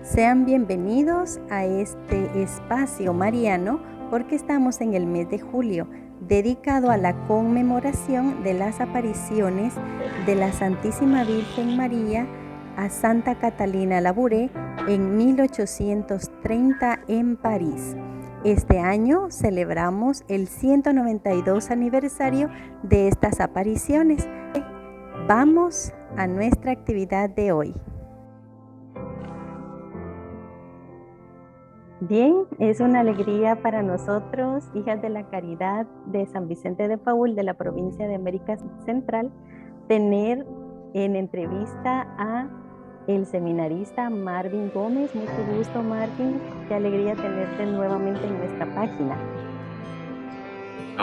Sean bienvenidos a este espacio mariano porque estamos en el mes de julio, dedicado a la conmemoración de las apariciones de la Santísima Virgen María a Santa Catalina Labouré en 1830 en París. Este año celebramos el 192 aniversario de estas apariciones. Vamos a nuestra actividad de hoy. Bien, es una alegría para nosotros, hijas de la Caridad de San Vicente de Paúl, de la provincia de América Central, tener en entrevista a el seminarista Marvin Gómez. Mucho gusto, Marvin. Qué alegría tenerte nuevamente en nuestra página.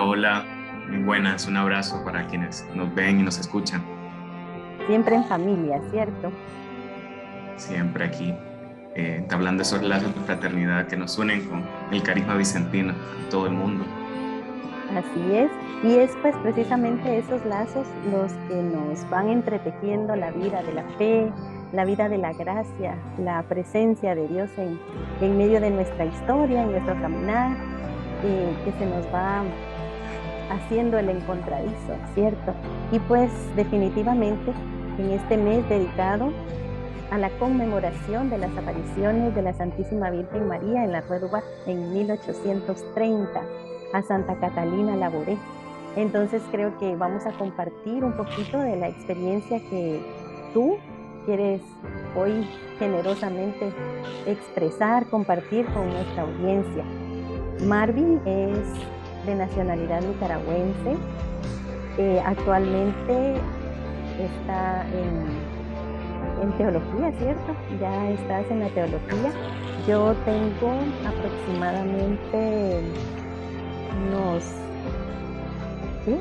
Hola, muy buenas. Un abrazo para quienes nos ven y nos escuchan. Siempre en familia, ¿cierto? Siempre aquí, entablando esos lazos de fraternidad que nos unen con el carisma vicentino en todo el mundo. Así es, y es pues precisamente esos lazos los que nos van entretejiendo la vida de la fe, la vida de la gracia, la presencia de Dios en medio de nuestra historia, en nuestro caminar, que se nos va haciendo el encontradizo, ¿cierto? Y pues definitivamente en este mes dedicado a la conmemoración de las apariciones de la Santísima Virgen María en la Rueda en 1830 a Santa Catalina Labouré. Entonces creo que vamos a compartir un poquito de la experiencia que tú quieres hoy generosamente expresar, compartir con nuestra audiencia. Marvin es de nacionalidad nicaragüense, actualmente está en teología, ¿cierto? Ya estás en la teología. Yo tengo aproximadamente unos, ¿qué?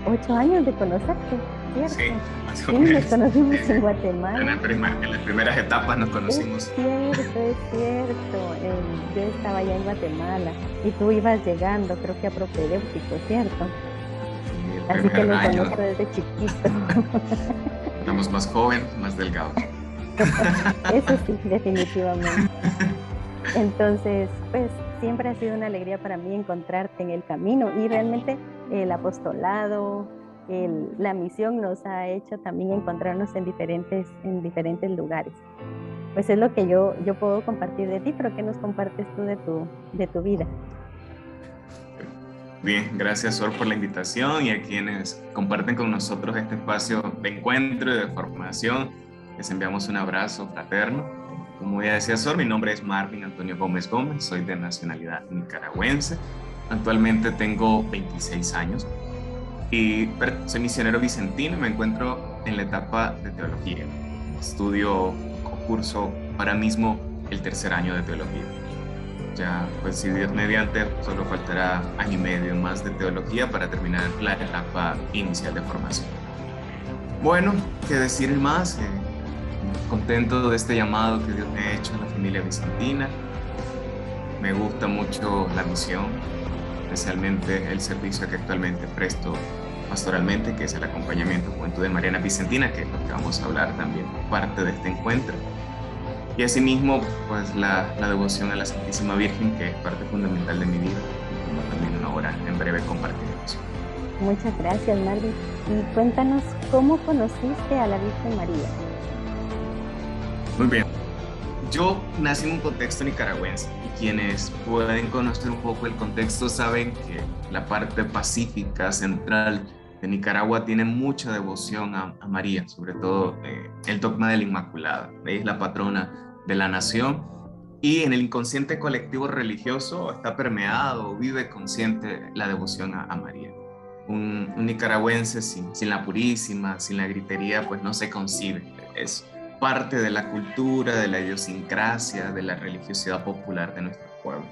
8 años de conocerte, ¿cierto? Sí, más o Sí, menos. nos conocimos en Guatemala. En las primeras etapas nos conocimos. Es cierto. Yo estaba ya en Guatemala y tú ibas llegando, creo que a propedéutico, ¿cierto? El Así que primer lo año conozco desde chiquito. éramos más jóvenes, más delgados. Eso sí, definitivamente. Entonces, pues siempre ha sido una alegría para mí encontrarte en el camino y realmente el apostolado, la misión nos ha hecho también encontrarnos en diferentes lugares. Pues es lo que yo puedo compartir de ti, pero ¿qué nos compartes tú de tu vida? Bien, gracias Sor por la invitación y a quienes comparten con nosotros este espacio de encuentro y de formación. Les enviamos un abrazo fraterno. Como ya decía Sor, mi nombre es Marvin Antonio Gómez Gómez, soy de nacionalidad nicaragüense. Actualmente tengo 26 años y soy misionero vicentino y me encuentro en la etapa de teología. Estudio o curso ahora mismo el tercer año de teología. Ya, pues si Dios mediante, solo faltará año y medio más de teología para terminar la etapa inicial de formación. Bueno, qué decir más, contento de este llamado que Dios me ha hecho a la familia vicentina. Me gusta mucho la misión, especialmente el servicio que actualmente presto pastoralmente, que es el acompañamiento a Juventud de Mariana Vicentina, que es lo que vamos a hablar también, parte de este encuentro. Y asimismo, pues la devoción a la Santísima Virgen, que es parte fundamental de mi vida, como también ahora en breve compartiremos. Muchas gracias, Marvin. Y cuéntanos, ¿cómo conociste a la Virgen María? Muy bien. Yo nací en un contexto nicaragüense y quienes pueden conocer un poco el contexto saben que la parte pacífica central de Nicaragua tiene mucha devoción a María, sobre todo el dogma de la Inmaculada. Ella es la patrona de la nación y en el inconsciente colectivo religioso está permeado, vive consciente la devoción a María. Un nicaragüense sin la purísima, sin la gritería, pues no se concibe. Es parte de la cultura, de la idiosincrasia, de la religiosidad popular de nuestro pueblo.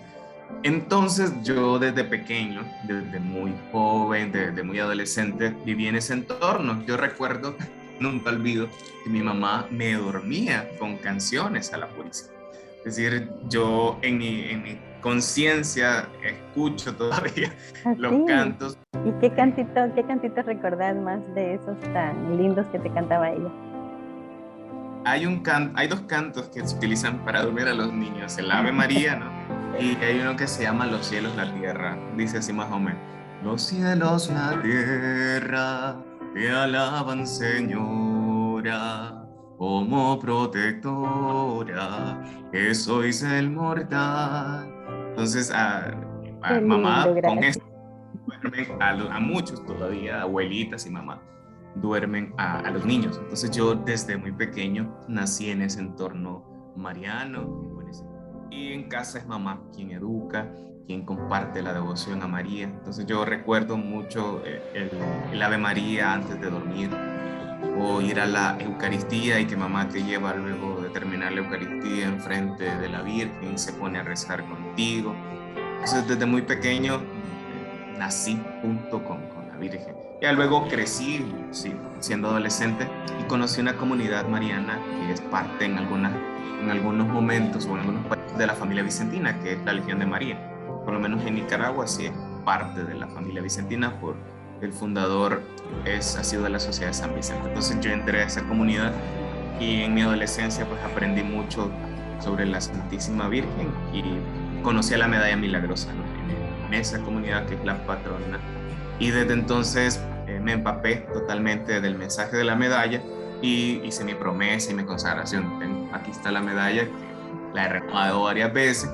Entonces yo desde pequeño, desde muy joven, desde muy adolescente, viví en ese entorno. Yo recuerdo, nunca olvido, que mi mamá me dormía con canciones a la Purísima. Es decir, yo en mi conciencia escucho todavía los Así. cantos. ¿Y qué cantito recordás más de esos tan lindos que te cantaba ella? hay dos cantos que se utilizan para dormir a los niños, el Ave María, ¿no? Y hay uno que se llama Los cielos, la tierra. Dice así más o menos. Los cielos, la tierra, te alaban, Señora, como protectora, que sois el mortal. Entonces, Qué lindo, mamá, con esto gracias. duermen a muchos todavía, abuelitas y mamá, duermen a los niños. Entonces yo desde muy pequeño nací en ese entorno mariano. Y en casa es mamá quien educa, quien comparte la devoción a María. Entonces yo recuerdo mucho el Ave María antes de dormir, o ir a la Eucaristía y que mamá te lleva luego de terminar la Eucaristía enfrente de la Virgen y se pone a rezar contigo. Entonces desde muy pequeño nací junto con la Virgen. Ya luego crecí, sí, siendo adolescente, y conocí una comunidad mariana que es parte en algunos momentos o en algunos países de la familia vicentina, que es la Legión de María. Por lo menos en Nicaragua sí es parte de la familia vicentina, por el fundador ha sido de la Sociedad de San Vicente. Entonces yo entré a esa comunidad y en mi adolescencia pues aprendí mucho sobre la Santísima Virgen y conocí a la medalla milagrosa, ¿no? En esa comunidad que es la patrona. Y desde entonces me empapé totalmente del mensaje de la medalla y hice mi promesa y mi consagración. Aquí está la medalla, que la he renovado varias veces,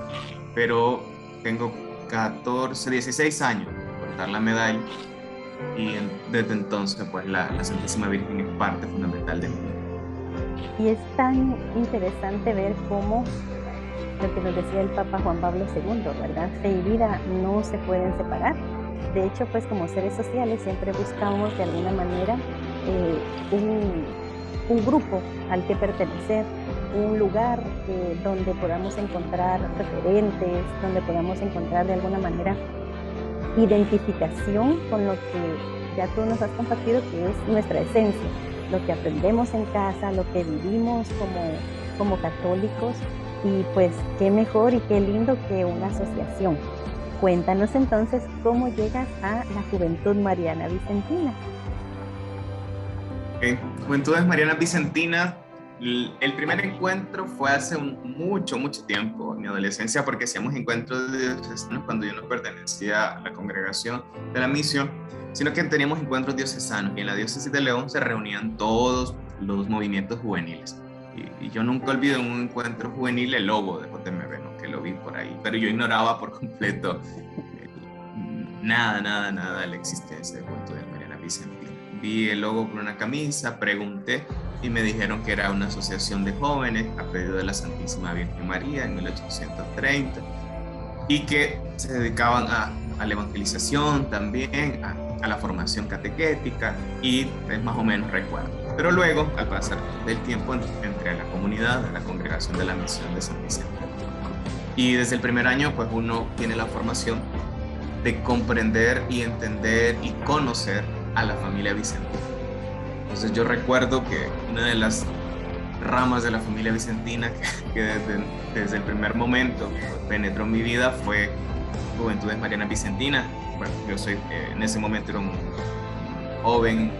pero tengo 14, 16 años de portar la medalla y desde entonces pues la Santísima Virgen es parte fundamental de mi vida. Y es tan interesante ver cómo lo que nos decía el Papa Juan Pablo II, ¿verdad? Fe y vida no se pueden separar. De hecho, pues como seres sociales siempre buscamos de alguna manera un grupo al que pertenecer, un lugar donde podamos encontrar referentes, donde podamos encontrar de alguna manera identificación con lo que ya tú nos has compartido, que es nuestra esencia, lo que aprendemos en casa, lo que vivimos como católicos. Y pues qué mejor y qué lindo que una asociación. Cuéntanos entonces cómo llegas a la Juventud Mariana Vicentina. En Juventudes Marianas Vicentinas, el primer encuentro fue hace mucho, mucho tiempo, en mi adolescencia, porque hacíamos encuentros diocesanos cuando yo no pertenecía a la congregación de la misión, sino que teníamos encuentros diocesanos y en la diócesis de León se reunían todos los movimientos juveniles. Y yo nunca olvido en un encuentro juvenil el logo de JMB, ¿no? Que lo vi por ahí, pero yo ignoraba por completo nada de la existencia de Juventudes Marianas Vicentinas. Vi el logo por una camisa, pregunté y me dijeron que era una asociación de jóvenes a pedido de la Santísima Virgen María en 1830 y que se dedicaban a la evangelización también, a la formación catequética y es más o menos recuerdo. Pero luego, al pasar del tiempo, entré a la comunidad, a la congregación de la misión de San Vicente. Y desde el primer año, pues uno tiene la formación de comprender y entender y conocer a la familia Vicentina. Entonces yo recuerdo que una de las ramas de la familia Vicentina que desde el primer momento penetró en mi vida fue Juventudes Marianas Vicentinas. Bueno, yo soy, en ese momento era un joven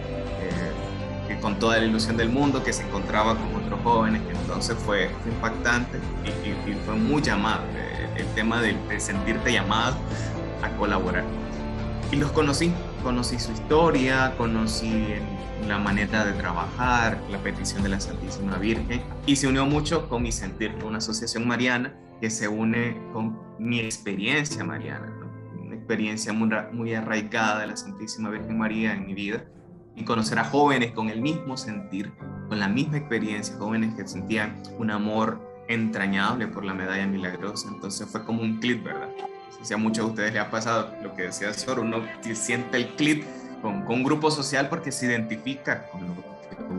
que con toda la ilusión del mundo, que se encontraba con otros jóvenes, entonces fue impactante y fue muy llamado, el tema de sentirte llamado a colaborar. Y los conocí su historia, conocí la manera de trabajar, la petición de la Santísima Virgen, y se unió mucho con mi sentir, una asociación mariana que se une con mi experiencia mariana, ¿no? Una experiencia muy arraigada de la Santísima Virgen María en mi vida, y conocer a jóvenes con el mismo sentir, con la misma experiencia, jóvenes que sentían un amor entrañable por la medalla milagrosa. Entonces fue como un clip, ¿verdad? Si a muchos de ustedes les ha pasado lo que decía Sor, uno siente el clip con un grupo social porque se identifica con lo que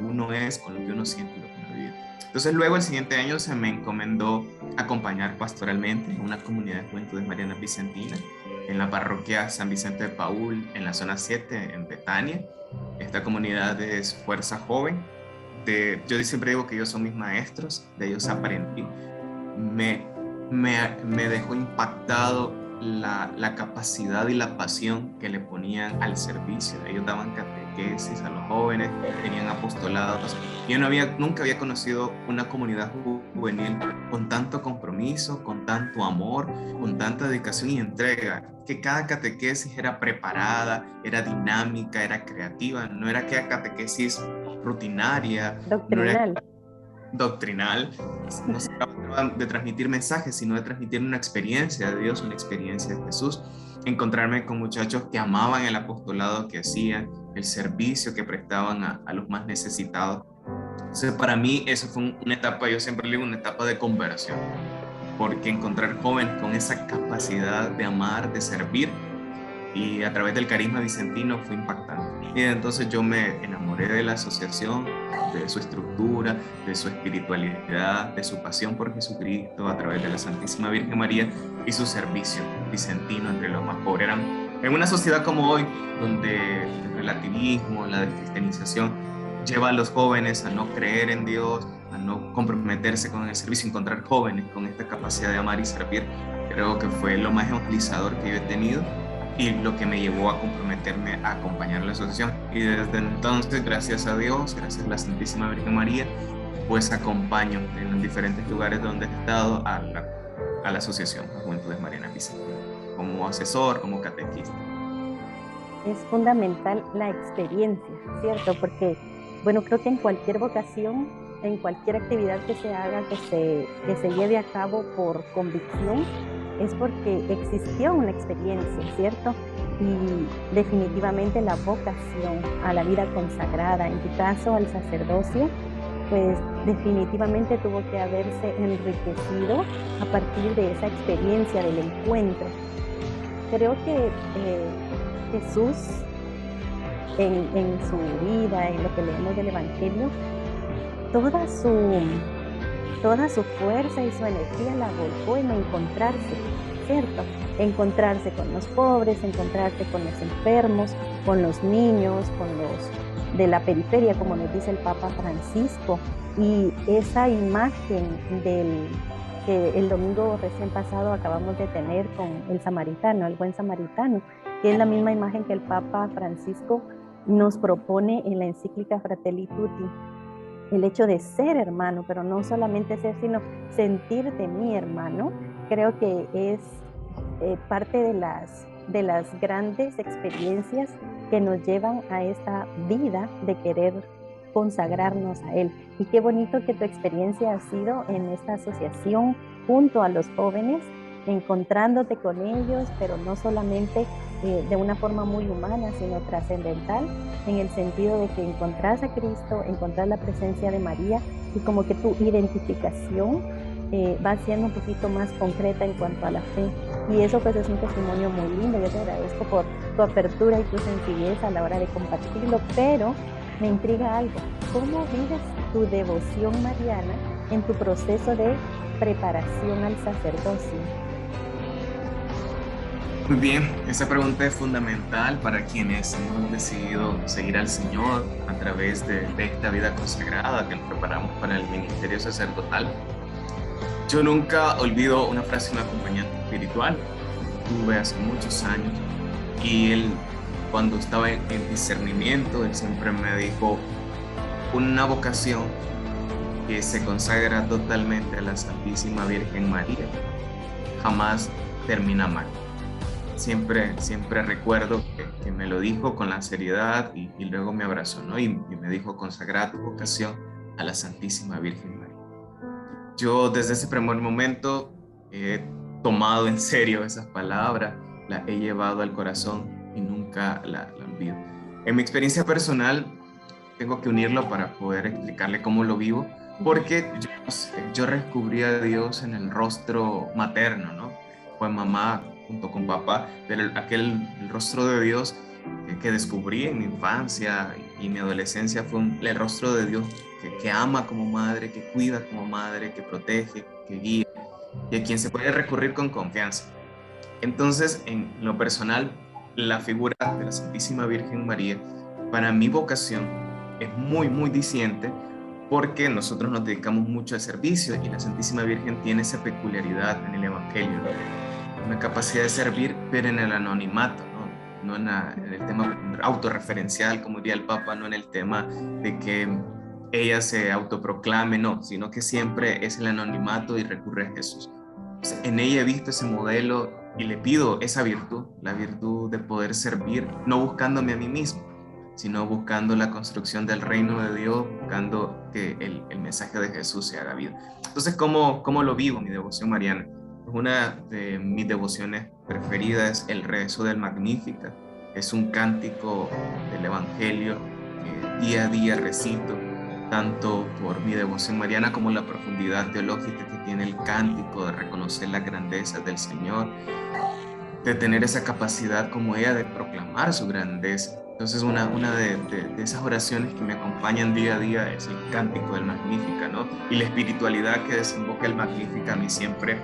uno es, con lo que uno siente, lo que uno vive. Entonces luego el siguiente año se me encomendó acompañar pastoralmente a una comunidad de Juventudes Marianas Vicentinas en la parroquia San Vicente de Paúl, en la zona 7, en Betania. Esta comunidad es Fuerza Joven. Yo siempre digo que ellos son mis maestros, de ellos aprendí. Me dejó impactado la capacidad y la pasión que le ponían al servicio. Ellos daban catequesis a los jóvenes, tenían apostolados. Yo nunca había conocido una comunidad juvenil con tanto compromiso, con tanto amor, con tanta dedicación y entrega, que cada catequesis era preparada, era dinámica, era creativa, no era que catequesis rutinaria, no era Doctrinal. doctrinal, no se trataban de transmitir mensajes, sino de transmitir una experiencia de Dios, una experiencia de Jesús. Encontrarme con muchachos que amaban el apostolado que hacían, el servicio que prestaban a los más necesitados. Entonces, para mí, eso fue una etapa, yo siempre digo, una etapa de conversión, porque encontrar jóvenes con esa capacidad de amar, de servir, y a través del carisma vicentino fue impactante. Y entonces yo me enamoré de la asociación, de su estructura, de su espiritualidad, de su pasión por Jesucristo a través de la Santísima Virgen María y su servicio vicentino entre los más pobres. En una sociedad como hoy, donde el relativismo, la descristianización lleva a los jóvenes a no creer en Dios, a no comprometerse con el servicio, encontrar jóvenes con esta capacidad de amar y servir, creo que fue lo más evangelizador que yo he tenido y lo que me llevó a comprometerme a acompañar la asociación. Y desde entonces, gracias a Dios, gracias a la Santísima Virgen María, pues acompaño en los diferentes lugares donde he estado a la Asociación Juventudes Marianas Vicentinas, como asesor, como catequista. Es fundamental la experiencia, ¿cierto? Porque, bueno, creo que en cualquier vocación, en cualquier actividad que se haga, que se lleve a cabo por convicción, es porque existió una experiencia, ¿cierto? Y definitivamente la vocación a la vida consagrada, en tu caso al sacerdocio, pues definitivamente tuvo que haberse enriquecido a partir de esa experiencia del encuentro. Creo que Jesús, en su vida, en lo que leemos del Evangelio, toda su fuerza y su energía la volcó en encontrarse, ¿cierto? Encontrarse con los pobres, encontrarse con los enfermos, con los niños, con los de la periferia, como nos dice el Papa Francisco. Y esa imagen que el domingo recién pasado acabamos de tener con el samaritano, el buen samaritano, que es la misma imagen que el Papa Francisco nos propone en la encíclica Fratelli Tutti. El hecho de ser hermano, pero no solamente ser, sino sentirte mi hermano, creo que es parte de las grandes experiencias que nos llevan a esta vida de querer consagrarnos a Él. Y qué bonito que tu experiencia ha sido en esta asociación junto a los jóvenes, encontrándote con ellos, pero no solamente de una forma muy humana, sino trascendental, en el sentido de que encontrás a Cristo, encontrás la presencia de María y como que tu identificación va siendo un poquito más concreta en cuanto a la fe. Y eso pues es un testimonio muy lindo. Yo te agradezco por tu apertura y tu sencillez a la hora de compartirlo, pero me intriga algo. ¿Cómo vives tu devoción mariana en tu proceso de preparación al sacerdocio? Muy bien, esa pregunta es fundamental para quienes hemos decidido seguir al Señor a través de esta vida consagrada que nos preparamos para el ministerio sacerdotal. Yo nunca olvido una frase de un acompañante espiritual, tuve hace muchos años, y él, cuando estaba en discernimiento, él siempre me dijo: una vocación que se consagra totalmente a la Santísima Virgen María jamás termina mal. Siempre recuerdo que me lo dijo con la seriedad y luego me abrazó, ¿no? Y me dijo: consagra tu vocación a la Santísima Virgen María. Yo desde ese primer momento he tomado en serio esas palabras, las he llevado al corazón y nunca la olvido. En mi experiencia personal, tengo que unirlo para poder explicarle cómo lo vivo, porque yo descubrí a Dios en el rostro materno, ¿no? Fue mamá junto con papá, pero el rostro de Dios que descubrí en mi infancia y mi adolescencia fue el rostro de Dios que ama como madre, que cuida como madre, que protege, que guía y a quien se puede recurrir con confianza. Entonces, en lo personal, la figura de la Santísima Virgen María para mi vocación es muy, muy diciente, porque nosotros nos dedicamos mucho al servicio y la Santísima Virgen tiene esa peculiaridad en el Evangelio, ¿no? Una capacidad de servir, pero en el anonimato, ¿no? no en el tema autorreferencial, como diría el Papa, no en el tema de que ella se autoproclame, no, sino que siempre es el anonimato y recurre a Jesús. Entonces, en ella he visto ese modelo y le pido esa virtud, la virtud de poder servir, no buscándome a mí mismo, sino buscando la construcción del reino de Dios, buscando que el mensaje de Jesús se haga vida. Entonces, ¿cómo lo vivo mi devoción mariana? Una de mis devociones preferidas es el rezo del Magníficat. Es un cántico del Evangelio que día a día recito, tanto por mi devoción mariana como la profundidad teológica que tiene el cántico, de reconocer la grandeza del Señor, de tener esa capacidad como ella de proclamar su grandeza. Entonces una de esas oraciones que me acompañan día a día es el cántico del Magníficat, ¿no? Y la espiritualidad que desemboca el Magníficat a mí siempre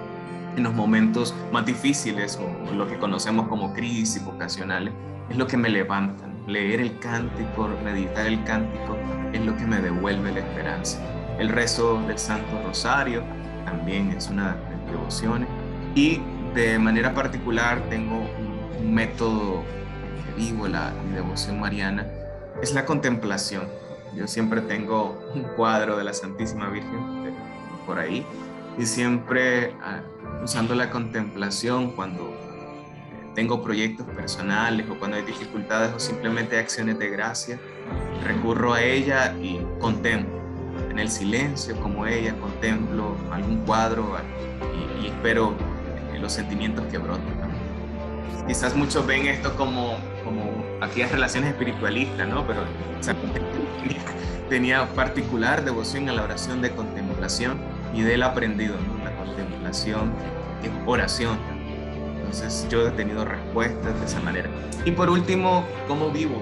en los momentos más difíciles o lo que conocemos como crisis vocacionales es lo que me levanta, ¿no? Leer el cántico, meditar el cántico es lo que me devuelve la esperanza. El rezo del Santo Rosario también es una de mis devociones y de manera particular tengo un método que vivo mi devoción mariana, es la contemplación. Yo siempre tengo un cuadro de la Santísima Virgen por ahí y siempre usando la contemplación cuando tengo proyectos personales o cuando hay dificultades o simplemente acciones de gracia, recurro a ella y contemplo. En el silencio, como ella, contemplo algún cuadro y espero los sentimientos que brotan, ¿no? Quizás muchos ven esto como aquellas relaciones espiritualistas, ¿no? Pero o sea, tenía particular devoción a la oración de contemplación y de él aprendido, ¿no? La contemplación es oración. Entonces yo he tenido respuestas de esa manera. Y por último, ¿cómo vivo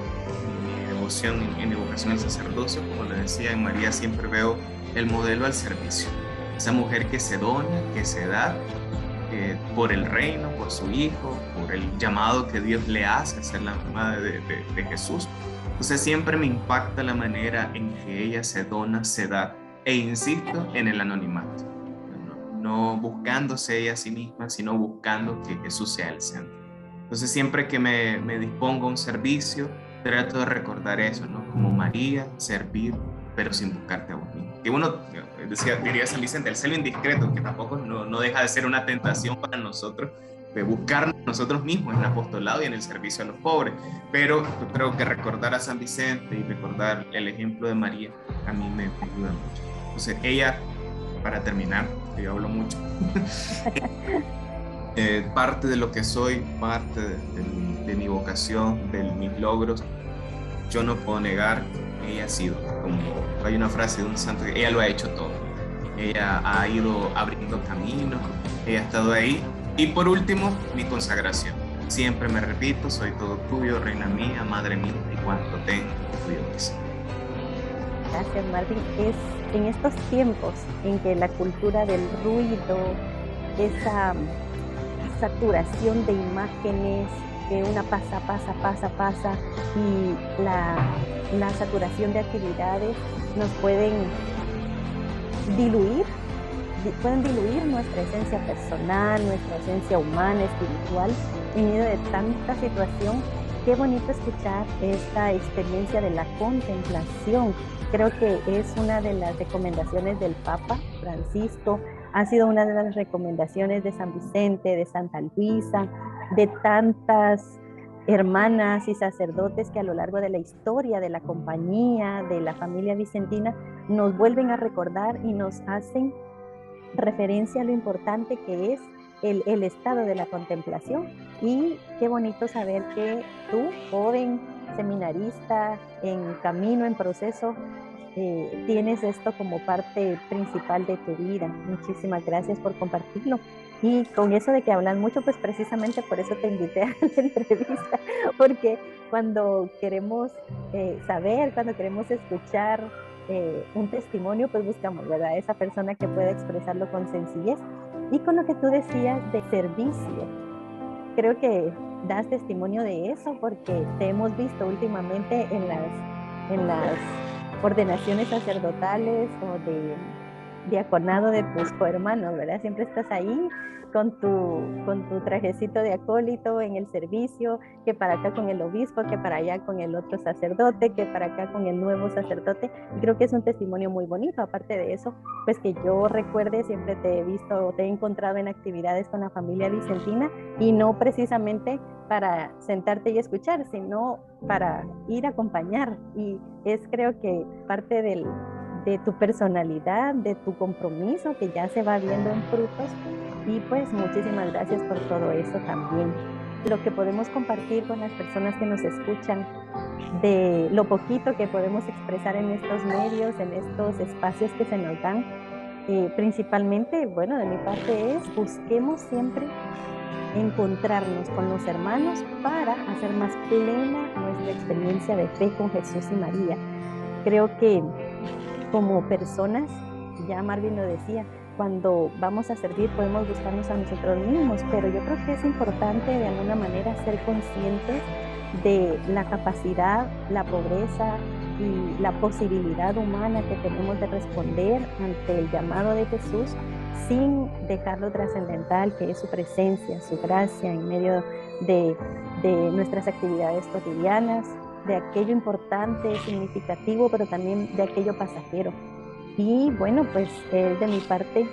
mi devoción en mi vocación al sacerdocio? Como les decía, en María siempre veo el modelo al servicio. Esa mujer que se dona, que se da por el reino, por su hijo, por el llamado que Dios le hace a ser la madre de Jesús. Entonces siempre me impacta la manera en que ella se dona, se da, e insisto en el anonimato. No buscándose ella a sí misma, sino buscando que Jesús sea el centro. Entonces siempre que me dispongo a un servicio, trato de recordar eso, ¿no? Como María, servir, pero sin buscarte a vos mismo. Que uno, diría San Vicente, el celo indiscreto, que tampoco no deja de ser una tentación para nosotros, de buscarnos nosotros mismos en el apostolado y en el servicio a los pobres. Pero yo creo que recordar a San Vicente y recordar el ejemplo de María, a mí me ayuda mucho. Entonces ella, para terminar, yo hablo mucho, parte de lo que soy, parte de mi vocación, de mis logros, yo no puedo negar que ella ha sido, como hay una frase de un santo, que ella lo ha hecho todo. Ella ha ido abriendo caminos, ella ha estado ahí. Y por último, mi consagración. Siempre me repito, soy todo tuyo, reina mía, madre mía, y cuanto tengo, tuyo es. Gracias, Marvin. Es en estos tiempos en que la cultura del ruido, esa saturación de imágenes, que una pasa y la saturación de actividades nos pueden diluir nuestra esencia personal, nuestra esencia humana, espiritual, en medio de tanta situación. Qué bonito escuchar esta experiencia de la contemplación. Creo que es una de las recomendaciones del Papa Francisco, ha sido una de las recomendaciones de San Vicente, de Santa Luisa, de tantas hermanas y sacerdotes que a lo largo de la historia de la compañía, de la familia vicentina, nos vuelven a recordar y nos hacen referencia a lo importante que es el estado de la contemplación. Y qué bonito saber que tú, joven seminarista, en camino, en proceso, tienes esto como parte principal de tu vida. Muchísimas gracias por compartirlo. Y con eso de que hablan mucho, pues precisamente por eso te invité a la entrevista, porque cuando queremos saber, cuando queremos escuchar un testimonio, pues buscamos, ¿verdad? Esa persona que pueda expresarlo con sencillez. Y con lo que tú decías de servicio, creo que das testimonio de eso, porque te hemos visto últimamente en las ordenaciones sacerdotales o diaconado de tus cohermanos, ¿verdad? Siempre estás ahí con tu trajecito de acólito en el servicio, que para acá con el obispo, que para allá con el otro sacerdote, que para acá con el nuevo sacerdote. Y creo que es un testimonio muy bonito. Aparte de eso, pues que yo recuerde, siempre te he visto o te he encontrado en actividades con la familia vicentina, y no precisamente para sentarte y escuchar, sino para ir a acompañar. Y es, creo que, parte de tu personalidad, de tu compromiso, que ya se va viendo en frutos. Y pues muchísimas gracias por todo eso también. Lo que podemos compartir con las personas que nos escuchan, de lo poquito que podemos expresar en estos medios, en estos espacios que se nos dan, principalmente, bueno, de mi parte es, busquemos siempre encontrarnos con los hermanos para hacer más plena nuestra experiencia de fe con Jesús y María. Creo que como personas, ya Marvin lo decía, cuando vamos a servir podemos buscarnos a nosotros mismos, pero yo creo que es importante de alguna manera ser conscientes de la capacidad, la pobreza y la posibilidad humana que tenemos de responder ante el llamado de Jesús, sin dejar lo trascendental que es su presencia, su gracia en medio de nuestras actividades cotidianas, de aquello importante, significativo, pero también de aquello pasajero. Y bueno, pues de mi parte,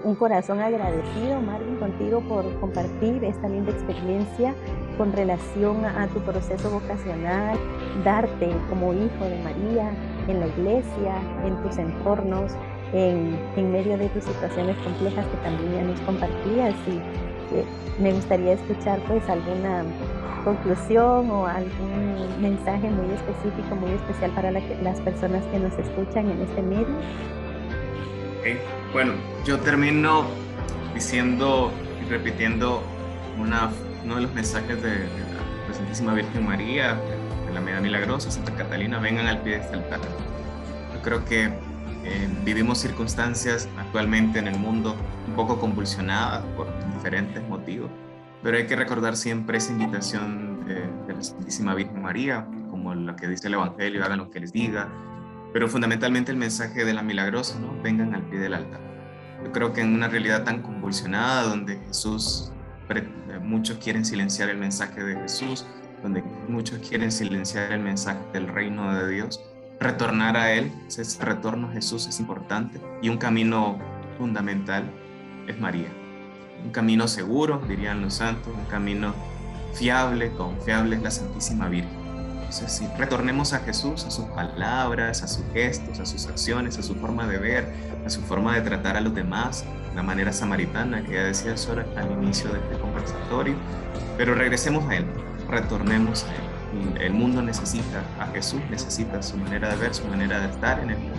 un corazón agradecido, Marvin, contigo por compartir esta linda experiencia con relación a tu proceso vocacional, darte como hijo de María en la iglesia, en tus entornos, en medio de tus situaciones complejas que también ya nos compartías. Y me gustaría escuchar pues alguna conclusión o algún mensaje muy específico, muy especial para las personas que nos escuchan en este medio. Okay. Bueno, yo termino diciendo y repitiendo uno de los mensajes de la Presentísima Virgen María, de la Medalla Milagrosa, Santa Catalina: vengan al pie de este altar. Yo creo que vivimos circunstancias actualmente en el mundo un poco convulsionadas por diferentes motivos, pero hay que recordar siempre esa invitación de la Santísima Virgen María, como la que dice el Evangelio: hagan lo que les diga, pero fundamentalmente el mensaje de la Milagrosa, ¿no? Vengan al pie del altar. Yo creo que en una realidad tan convulsionada, donde muchos quieren silenciar el mensaje de Jesús, donde muchos quieren silenciar el mensaje del reino de Dios, retornar a Él, ese retorno a Jesús es importante, y un camino fundamental es María. Un camino seguro, dirían los santos, un camino fiable, confiable, es la Santísima Virgen. Entonces, si retornemos a Jesús, a sus palabras, a sus gestos, a sus acciones, a su forma de ver, a su forma de tratar a los demás, la manera samaritana que ya decía Sora al inicio de este conversatorio, pero regresemos a Él, retornemos a Él. El mundo necesita a Jesús, necesita su manera de ver, su manera de estar en el mundo,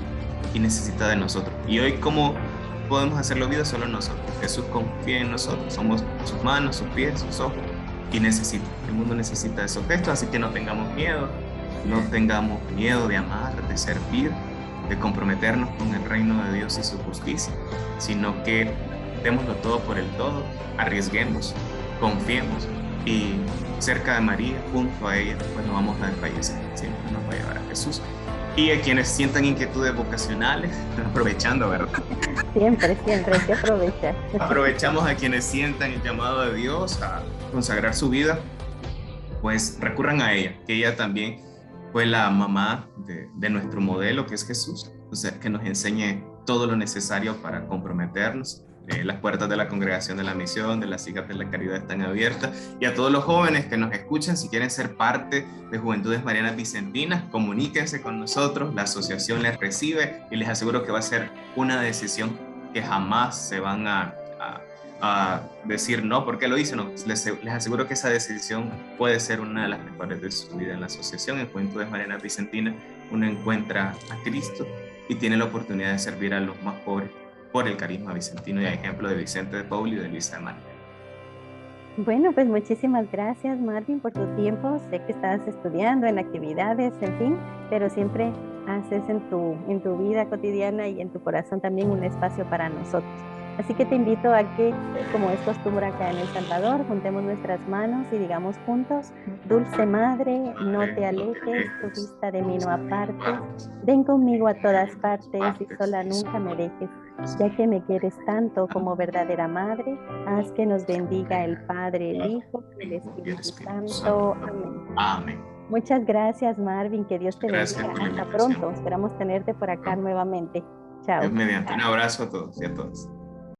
y necesita de nosotros. Y hoy, ¿cómo podemos hacerlo vida? Solo nosotros. Jesús confía en nosotros, somos sus manos, sus pies, sus ojos, y el mundo necesita esos gestos, así que no tengamos miedo de amar, de servir, de comprometernos con el reino de Dios y su justicia, sino que démoslo todo por el todo, arriesguemos, confiemos, y cerca de María, junto a ella, pues no vamos a desfallecer, siempre nos va a llevar a Jesús. Y a quienes sientan inquietudes vocacionales, aprovechando, ¿verdad? Siempre hay que aprovechar. Aprovechamos a quienes sientan el llamado de Dios a consagrar su vida, pues recurran a ella, que ella también fue la mamá de nuestro modelo, que es Jesús, o sea, que nos enseñe todo lo necesario para comprometernos. Las puertas de la Congregación de la Misión, de las Hijas de la Caridad, están abiertas, y a todos los jóvenes que nos escuchan, si quieren ser parte de Juventudes Marianas Vicentinas, comuníquense con nosotros, la asociación les recibe, y les aseguro que va a ser una decisión que jamás se van a decir no, ¿por qué lo hice? No, les aseguro que esa decisión puede ser una de las mejores de su vida. En la asociación, en Juventudes Marianas Vicentinas, uno encuentra a Cristo y tiene la oportunidad de servir a los más pobres por el carisma vicentino, y a ejemplo de Vicente de Paul y de Luisa de María. Bueno, pues muchísimas gracias, Marvin, por tu tiempo. Sé que estás estudiando en actividades, en fin, pero siempre haces en tu vida cotidiana y en tu corazón también un espacio para nosotros. Así que te invito a que, como es costumbre acá en El Salvador, juntemos nuestras manos y digamos juntos: Dulce Madre, no te alejes, tu vista de mí no apartes, ven conmigo a todas partes y sola nunca me dejes. Ya que me quieres tanto como verdadera madre, haz que nos bendiga el Padre, el Hijo y el Espíritu Santo. Amén. Amén. Muchas gracias, Marvin. Que Dios te Gracias bendiga. por la Hasta invitación. pronto. Esperamos tenerte por acá nuevamente. Chao. Dios mediante. Un abrazo a todos y a todas.